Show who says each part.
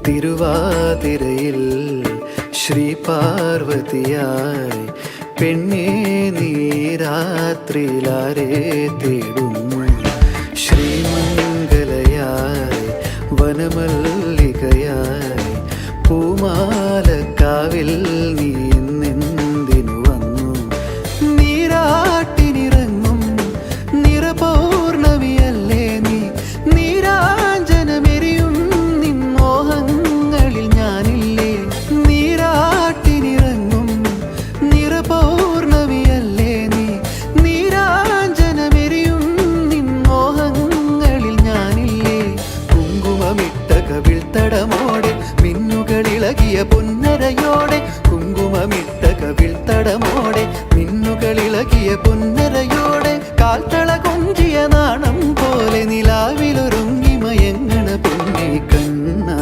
Speaker 1: തിരുവാതിരയിൽ ശ്രീ പാർവതിയായി പെണ്ണേ നീ രാത്രിയിലാരെ തേടുന്നു ശ്രീമംഗലയായി വനമല്ലികയായി പൂമാലക്കാവിൽ നീ നിന്ദിനു വന്നു നീരാട്ടിനിറങ്ങും നിറപൗർണമിയല്ലേ നീ നീരാഞ്ജനമെരിയും നിൻ മോഹങ്ങളിൽ ഞാനില്ലേ നീരാട്ടിനിറങ്ങും നിറപൗർണമിയല്ലേ നീ നീരാഞ്ജനമെരിയും നിൻ മോഹങ്ങളിൽ ഞാനില്ലേ കുങ്കുമമിട്ട കവിൾത്തടമോടെ മിന്നുകളിളകിയ പൊന്നരയോടെ കുങ്കുമമിട്ട കവിൾത്തടമോടെ മിന്നുകളിളകിയ പൊന്നരയോടെ കാൽത്തള കൊഞ്ചിയ നാണം പോലെ നിലാവിലൊരുങ്ങി മയങ്ങണ പൊന്നേ